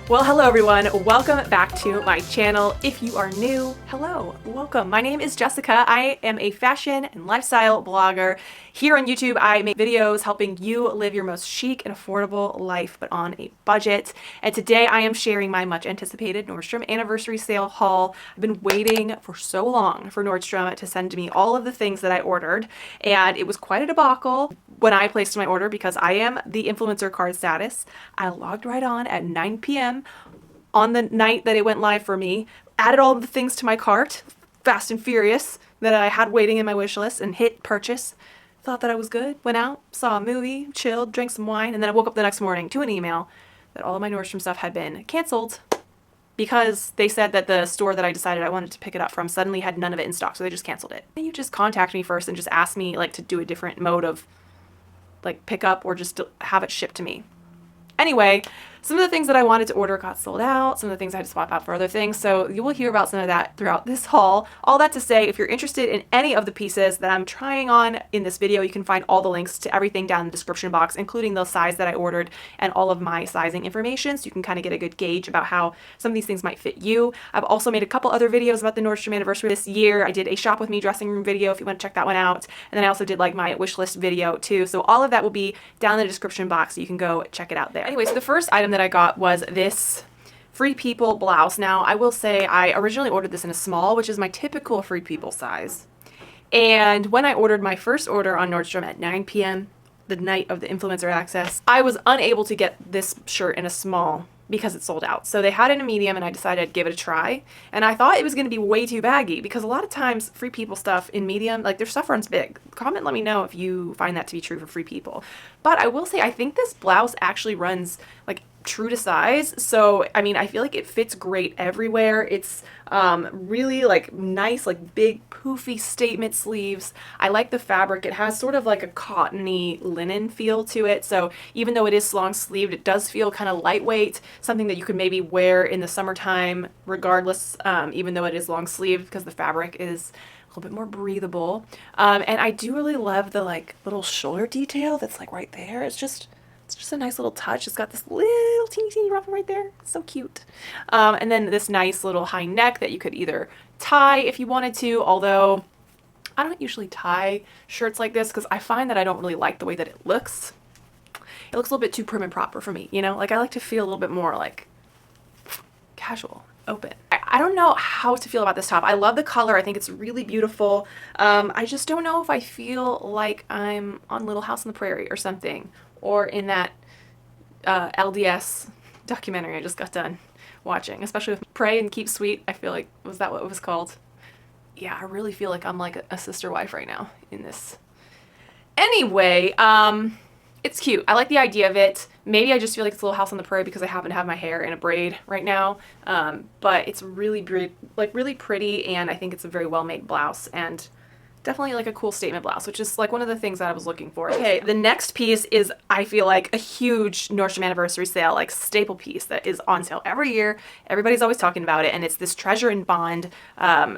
Well, hello everyone. Welcome back to my channel. If you are new, hello, welcome. My name is Jessica. I am a fashion and lifestyle blogger. Here on YouTube, I make videos helping you live your most chic and affordable life, but on a budget. And today I am sharing my much anticipated Nordstrom anniversary sale haul. I've been waiting for so long for Nordstrom to send me all of the things that I ordered, and it was quite a debacle when I placed my order because I am the influencer card status. I logged right on at 9 p.m. on the night that it went live for me, added all the things to my cart, fast and furious, that I had waiting in my wish list, and hit purchase. Thought that I was good, went out, saw a movie, chilled, drank some wine, and then I woke up the next morning to an email that all of my Nordstrom stuff had been canceled because they said that the store that I decided I wanted to pick it up from suddenly had none of it in stock, so they just canceled it. And you just contact me first and just ask me to do a different mode of pick up or just to have it shipped to me. Anyway, some of the things that I wanted to order got sold out. Some of the things I had to swap out for other things. So you will hear about some of that throughout this haul. All that to say, if you're interested in any of the pieces that I'm trying on in this video, you can find all the links to everything down in the description box, including the size that I ordered and all of my sizing information. So you can kind of get a good gauge about how some of these things might fit you. I've also made a couple other videos about the Nordstrom anniversary this year. I did a shop with me dressing room video if you want to check that one out. And then I also did my wish list video too. So all of that will be down in the description box, so you can go check it out there. Anyway, so the first item that I got was this Free People blouse. Now, I will say I originally ordered this in a small, which is my typical Free People size. And when I ordered my first order on Nordstrom at 9 p.m., the night of the influencer access, I was unable to get this shirt in a small because it sold out. So they had it in a medium and I decided I'd give it a try. And I thought it was going to be way too baggy because a lot of times Free People stuff in medium, their stuff runs big. Comment, let me know if you find that to be true for Free People. But I will say, I think this blouse actually runs true to size. So, I mean, I feel like it fits great everywhere. It's really nice, big poofy statement sleeves. I like the fabric. It has sort of a cottony linen feel to it. So even though it is long sleeved, it does feel kind of lightweight, something that you could maybe wear in the summertime regardless, even though it is long sleeved, because the fabric is a little bit more breathable. And I do really love the little shoulder detail that's right there. It's just a nice little touch. It's got this little teeny ruffle right there. It's so cute. And then this nice little high neck that you could either tie if you wanted to, although I don't usually tie shirts like this because I find that I don't really like the way that it looks. It looks a little bit too prim and proper for me, you know? I like to feel a little bit more casual, open. I don't know how to feel about this top. I love the color. I think it's really beautiful. I just don't know if I feel like I'm on Little House on the Prairie or something, or in that LDS documentary I just got done watching, especially with Pray and Keep Sweet. I feel was that what it was called? Yeah, I really feel like I'm a sister wife right now in this. Anyway, it's cute. I like the idea of it. Maybe I just feel like it's a Little House on the Prairie because I happen to have my hair in a braid right now. But it's really really pretty, and I think it's a very well-made blouse, and definitely a cool statement blouse, which is one of the things that I was looking for. Okay, the next piece is, I feel a huge Nordstrom anniversary sale, staple piece that is on sale every year. Everybody's always talking about it, and it's this Treasure and Bond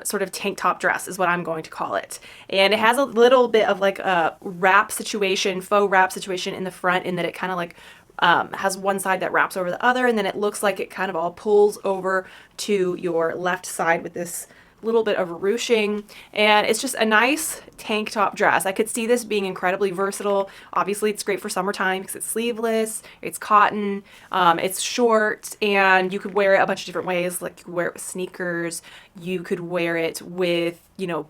sort of tank top dress is what I'm going to call it. And it has a little bit of a wrap situation, faux wrap situation in the front, in that it kind of has one side that wraps over the other, and then it looks like it kind of all pulls over to your left side with this little bit of ruching, and it's just a nice tank top dress. I could see this being incredibly versatile. Obviously it's great for summertime because it's sleeveless, it's cotton, it's short, and you could wear it a bunch of different ways. You could wear it with sneakers, you could wear it with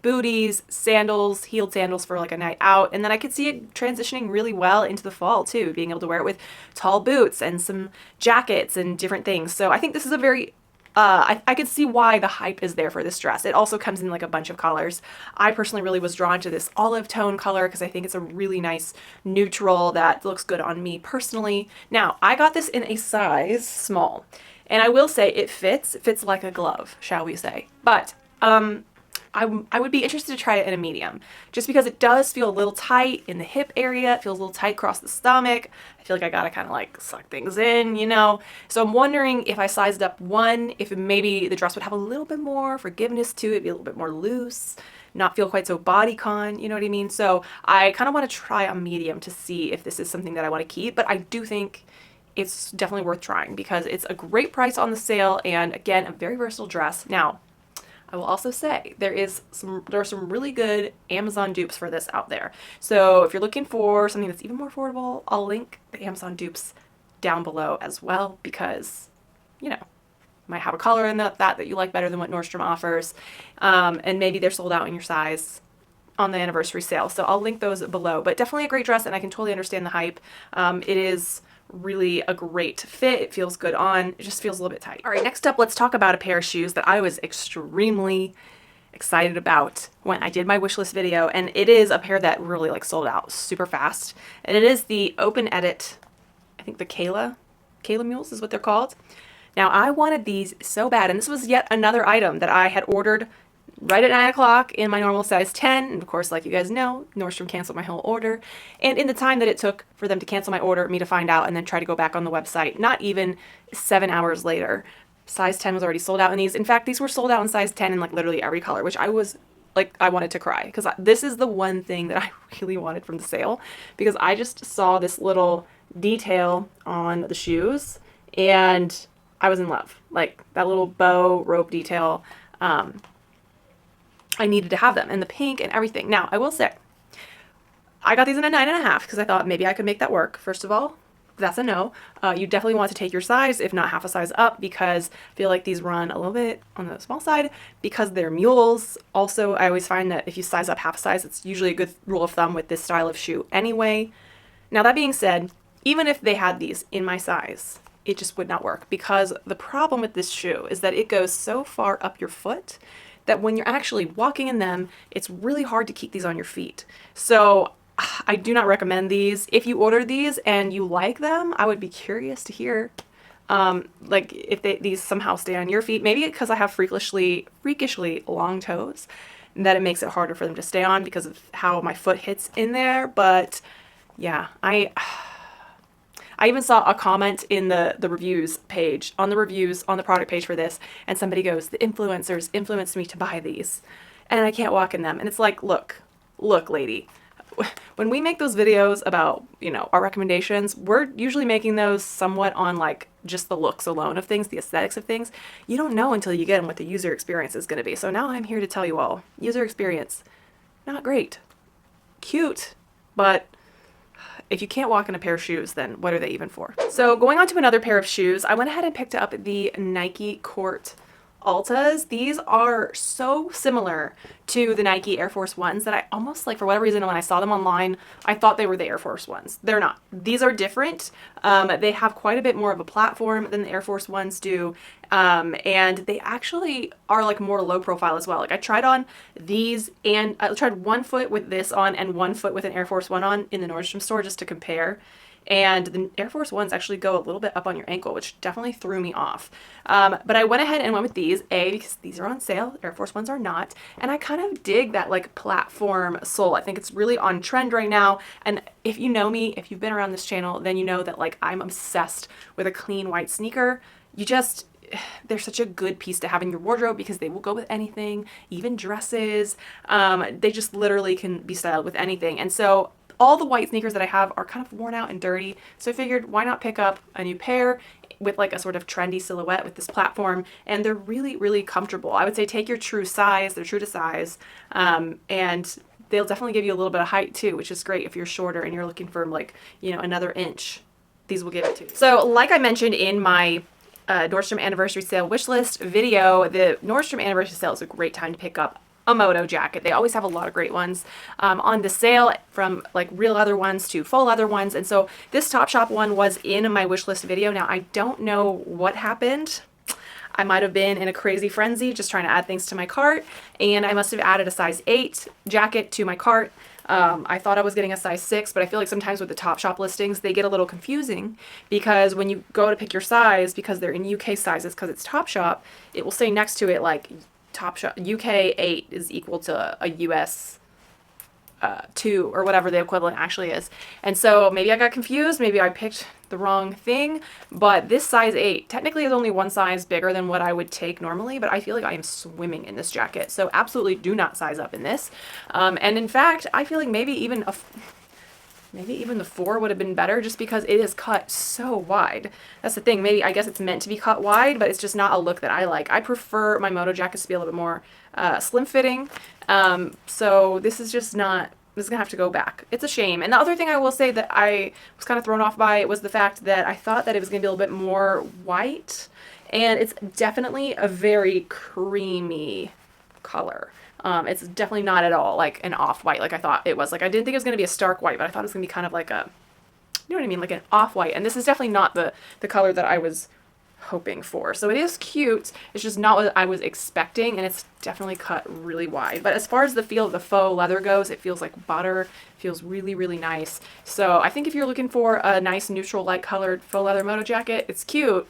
booties, sandals, heeled sandals for a night out, and then I could see it transitioning really well into the fall too, being able to wear it with tall boots and some jackets and different things. So I think this is a very I could see why the hype is there for this dress. It also comes in a bunch of colors. I personally really was drawn to this olive tone color because I think it's a really nice neutral that looks good on me personally. Now, I got this in a size small, and I will say it fits like a glove, shall we say. But I would be interested to try it in a medium, just because it does feel a little tight in the hip area. It feels a little tight across the stomach. I feel like I gotta kind of suck things in, So I'm wondering if I sized up one, if maybe the dress would have a little bit more forgiveness to it, be a little bit more loose, not feel quite so bodycon, you know what I mean? So I kind of want to try a medium to see if this is something that I want to keep, but I do think it's definitely worth trying because it's a great price on the sale, and again, a very versatile dress. Now, I will also say there are some really good Amazon dupes for this out there. So if you're looking for something that's even more affordable, I'll link the Amazon dupes down below as well, because, you know, might have a color in that you like better than what Nordstrom offers, and maybe they're sold out in your size on the anniversary sale. So I'll link those below, but definitely a great dress, and I can totally understand the hype. It is really a great fit. It feels good on. It just feels a little bit tight. All right, next up, let's talk about a pair of shoes that I was extremely excited about when I did my wish list video, and it is a pair that really like sold out super fast, and it is the Open Edit, I think the Kayla mules is what they're called. Now, I wanted these so bad, and this was yet another item that I had ordered right at 9 o'clock in my normal size 10. And of course, like you guys know, Nordstrom canceled my whole order. And in the time that it took for them to cancel my order, me to find out and then try to go back on the website, not even 7 hours later, size 10 was already sold out in these. In fact, these were sold out in size 10 in like literally every color, which I was like, I wanted to cry, because this is the one thing that I really wanted from the sale, because I just saw this little detail on the shoes and I was in love. Like that little bow rope detail. I needed to have them, and the pink and everything. Now, I will say, I got these in a 9.5 because I thought maybe I could make that work. First of all, that's a no. You definitely want to take your size, if not half a size up, because I feel like these run a little bit on the small side because they're mules. Also, I always find that if you size up half a size, it's usually a good rule of thumb with this style of shoe anyway. Now, that being said, even if they had these in my size, it just would not work, because the problem with this shoe is that it goes so far up your foot that when you're actually walking in them, it's really hard to keep these on your feet. So I do not recommend these. If you order these and you like them, I would be curious to hear like if these somehow stay on your feet. Maybe because I have freakishly long toes, that it makes it harder for them to stay on because of how my foot hits in there. But yeah, I even saw a comment in the reviews page, on the product page for this, and somebody goes, the influencers influenced me to buy these, and I can't walk in them. And it's like, look, lady, when we make those videos about, you know, our recommendations, we're usually making those somewhat on like just the looks alone of things, the aesthetics of things. You don't know until you get them what the user experience is going to be. So now I'm here to tell you all, user experience, not great. Cute, but if you can't walk in a pair of shoes, then what are they even for? So going on to another pair of shoes, I went ahead and picked up the Nike Court Altas. These are so similar to the Nike Air Force Ones that I almost, like, for whatever reason, when I saw them online, I thought they were the Air Force Ones. They're not. These are different. They have quite a bit more of a platform than the Air Force Ones do. And they actually are like more low profile as well. Like I tried on these, and I tried one foot with this on and one foot with an Air Force One on in the Nordstrom store just to compare. And the Air Force Ones actually go a little bit up on your ankle, which definitely threw me off. But I went ahead and went with these, because these are on sale. Air Force Ones are not. And I kind of dig that like platform sole. I think it's really on trend right now. And if you know me, if you've been around this channel, then you know that like I'm obsessed with a clean white sneaker. They're such a good piece to have in your wardrobe because they will go with anything, even dresses. They just literally can be styled with anything. And so all the white sneakers that I have are kind of worn out and dirty. So I figured, why not pick up a new pair with like a sort of trendy silhouette with this platform. And they're really, really comfortable. I would say take your true size. They're true to size. And they'll definitely give you a little bit of height too, which is great if you're shorter and you're looking for like, you know, another inch. These will give it to you. So like I mentioned in my Nordstrom anniversary sale wishlist video, the Nordstrom anniversary sale is a great time to pick up a moto jacket. They always have a lot of great ones on the sale, from like real leather ones to faux leather ones. And so this Topshop one was in my wishlist video. Now I don't know what happened. I might have been in a crazy frenzy just trying to add things to my cart, and I must have added a size 8 jacket to my cart. I thought I was getting a size 6, but I feel like sometimes with the Topshop listings, they get a little confusing because when you go to pick your size, because they're in UK sizes, because it's Topshop, it will say next to it like Topshop UK 8 is equal to a US 2 or whatever the equivalent actually is. And so maybe I got confused, maybe I picked the wrong thing, but this size 8 technically is only one size bigger than what I would take normally, but I feel like I am swimming in this jacket. So absolutely do not size up in this. And in fact, I feel like maybe even maybe even the 4 would have been better just because it is cut so wide. That's the thing. Maybe I guess it's meant to be cut wide, but it's just not a look that I like. I prefer my moto jackets to be a little bit more slim fitting. So this is just not, this is gonna have to go back. It's a shame. And the other thing I will say that I was kind of thrown off by was the fact that I thought that it was gonna be a little bit more white, and it's definitely a very creamy color. It's definitely not at all like an off-white like I thought it was. Like I didn't think it was going to be a stark white, but I thought it was going to be kind of like a, you know what I mean, like an off-white. And this is definitely not the color that I was hoping for. So it is cute. It's just not what I was expecting, and it's definitely cut really wide. But as far as the feel of the faux leather goes, it feels like butter. It feels really, really nice. So I think if you're looking for a nice neutral light colored faux leather moto jacket, it's cute,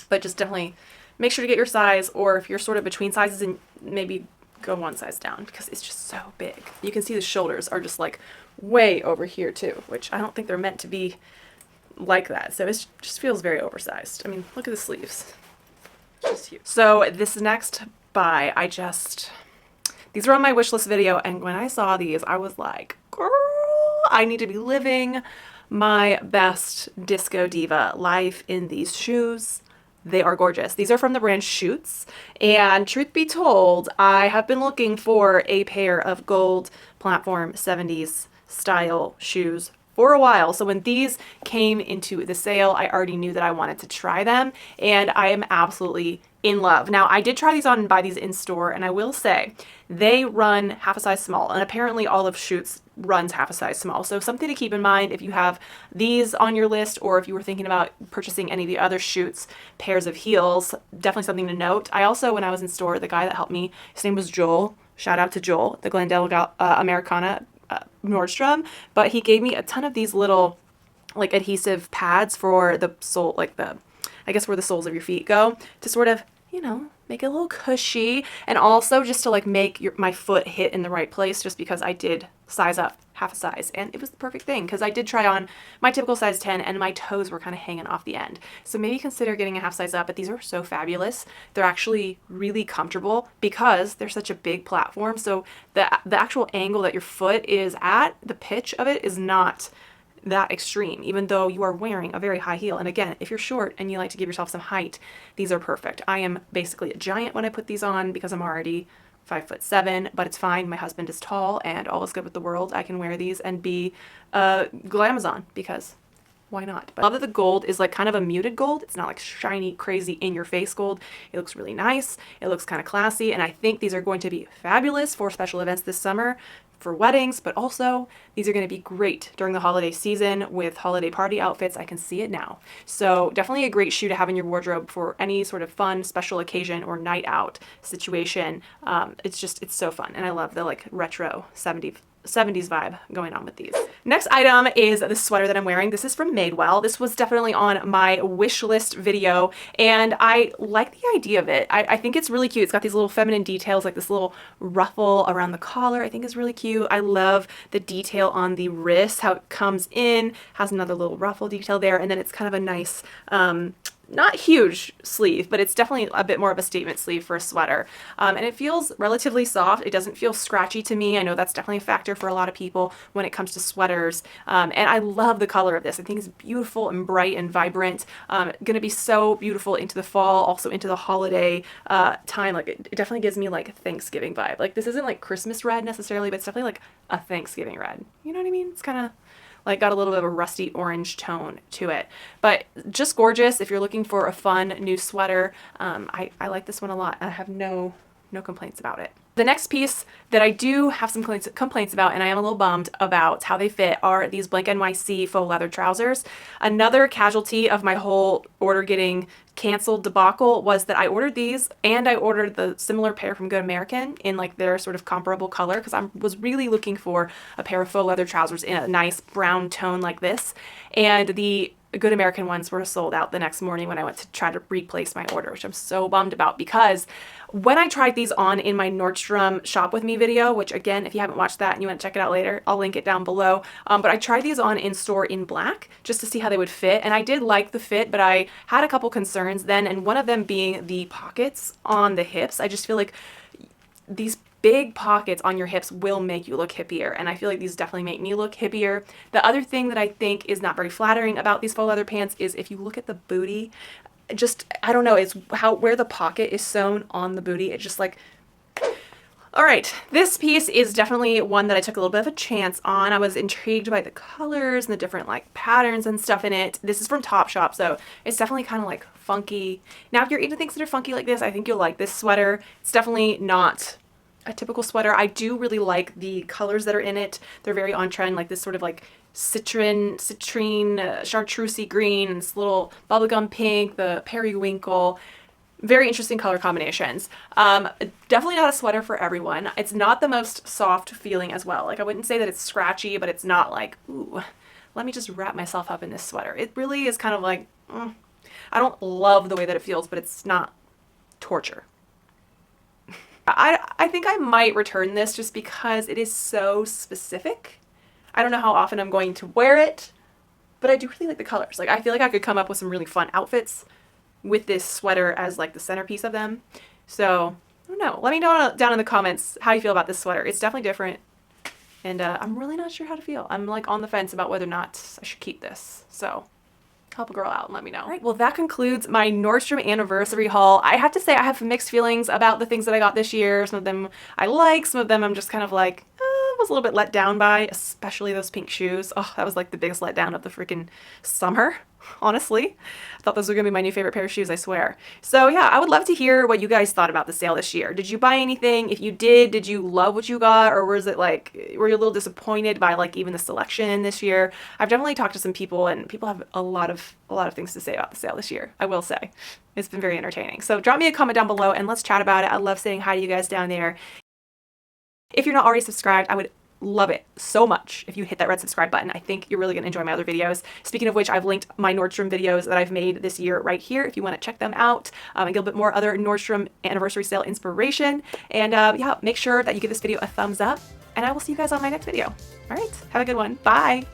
but just definitely make sure to get your size, or if you're sort of between sizes, and maybe go one size down because it's just so big. You can see the shoulders are just like way over here too, which I don't think they're meant to be like that. So it just feels very oversized. I mean, look at the sleeves. Just huge. So this next buy, these were on my wish list video, and when I saw these, I was like, girl, I need to be living my best disco diva life in these shoes. They are gorgeous. These are from the brand Schutz, and truth be told, I have been looking for a pair of gold platform 70s style shoes for a while. So when these came into the sale, I already knew that I wanted to try them, and I am absolutely in love. Now, I did try these on and buy these in store, and I will say they run half a size small, and apparently all of Schutz runs half a size small. So something to keep in mind if you have these on your list, or if you were thinking about purchasing any of the other Schutz pairs of heels, definitely something to note. I also, when I was in store, the guy that helped me, his name was Joel. Shout out to Joel, the Glendale Americana Nordstrom, but he gave me a ton of these little like adhesive pads for the sole, like I guess where the soles of your feet go, to sort of, you know, make it a little cushy, and also just to like make my foot hit in the right place, just because I did size up half a size, and it was the perfect thing because I did try on my typical size 10 and my toes were kind of hanging off the end. So maybe consider getting a half size up, but these are so fabulous. They're actually really comfortable because they're such a big platform. So the actual angle that your foot is at, the pitch of it is not that extreme, even though you are wearing a very high heel. And again, if you're short and you like to give yourself some height, these are perfect. I am basically a giant when I put these on because I'm already 5'7", but it's fine. My husband is tall, and all is good with the world. I can wear these and be glamazon because why not? But I love that the gold is like kind of a muted gold. It's not like shiny, crazy in your face gold. It looks really nice. It looks kind of classy, and I think these are going to be fabulous for special events this summer, for weddings, but also these are going to be great during the holiday season with holiday party outfits. I can see it now. So definitely a great shoe to have in your wardrobe for any sort of fun special occasion or night out situation. It's so fun, and I love the like retro 70s vibe going on with these. Next item is this sweater that I'm wearing. This is from Madewell. This was definitely on my wish list video, and I like the idea of it. I think it's really cute. It's got these little feminine details, like this little ruffle around the collar. I think is really cute. I love the detail on the wrist, how it comes in, has another little ruffle detail there, and then it's kind of a nice, not huge sleeve, but it's definitely a bit more of a statement sleeve for a sweater. And it feels relatively soft. It doesn't feel scratchy to me. I know that's definitely a factor for a lot of people when it comes to sweaters. And I love the color of this. I think it's beautiful and bright and vibrant. Gonna be so beautiful into the fall, also into the holiday time. Like it definitely gives me like a Thanksgiving vibe. Like this isn't like Christmas red necessarily, but it's definitely like a Thanksgiving red. You know what I mean? It's kind of like got a little bit of a rusty orange tone to it, but just gorgeous. If you're looking for a fun new sweater, I like this one a lot. I have no complaints about it. The next piece that I do have some complaints about, and I am a little bummed about how they fit, are these Blank NYC faux leather trousers. Another casualty of my whole order getting canceled debacle was that I ordered these, and I ordered the similar pair from Good American in like their sort of comparable color, because I was really looking for a pair of faux leather trousers in a nice brown tone like this, and the Good American ones were sold out the next morning when I went to try to replace my order, which I'm so bummed about, because when I tried these on in my Nordstrom shop with me video, which again, if you haven't watched that and you want to check it out later, I'll link it down below. But I tried these on in store in black just to see how they would fit, and I did like the fit, but I had a couple concerns then, and one of them being the pockets on the hips. I just feel like these big pockets on your hips will make you look hippier, and I feel like these definitely make me look hippier. The other thing that I think is not very flattering about these faux leather pants is if you look at the booty, just, I don't know, it's where the pocket is sewn on the booty, it just like, all right, this piece is definitely one that I took a little bit of a chance on. I was intrigued by the colors and the different like patterns and stuff in it. This is from Topshop, so it's definitely kind of like funky. Now, if you're into things that are funky like this, I think you'll like this sweater. It's definitely not a typical sweater. I do really like the colors that are in it. They're very on trend, like this sort of like citrine, chartreusey green, and this little bubblegum pink, the periwinkle. Very interesting color combinations. Definitely not a sweater for everyone. It's not the most soft feeling as well. Like, I wouldn't say that it's scratchy, but it's not like, ooh, let me just wrap myself up in this sweater. It really is kind of like, I don't love the way that it feels, but it's not torture. I think I might return this just because it is so specific. I don't know how often I'm going to wear it, but I do really like the colors. Like, I feel like I could come up with some really fun outfits with this sweater as like the centerpiece of them. So I don't know, let me know down in the comments how you feel about this sweater. It's definitely different, and I'm really not sure how to feel. I'm like on the fence about whether or not I should keep this, so help a girl out and let me know. All right, well, that concludes my Nordstrom anniversary haul. I have to say I have mixed feelings about the things that I got this year. Some of them I like, some of them I'm just kind of like, was a little bit let down by, especially those pink shoes. Oh, that was like the biggest letdown of the freaking summer, honestly. I thought those were gonna be my new favorite pair of shoes, I swear. So yeah, I would love to hear what you guys thought about the sale this year. Did you buy anything? If you did you love what you got? Or was it like, were you a little disappointed by like even the selection this year? I've definitely talked to some people, and people have a lot of things to say about the sale this year, I will say. It's been very entertaining. So drop me a comment down below and let's chat about it. I love saying hi to you guys down there. If you're not already subscribed, I would love it so much if you hit that red subscribe button. I think you're really going to enjoy my other videos. Speaking of which, I've linked my Nordstrom videos that I've made this year right here if you want to check them out and get a bit more other Nordstrom anniversary sale inspiration. And yeah, make sure that you give this video a thumbs up, and I will see you guys on my next video. All right, have a good one. Bye.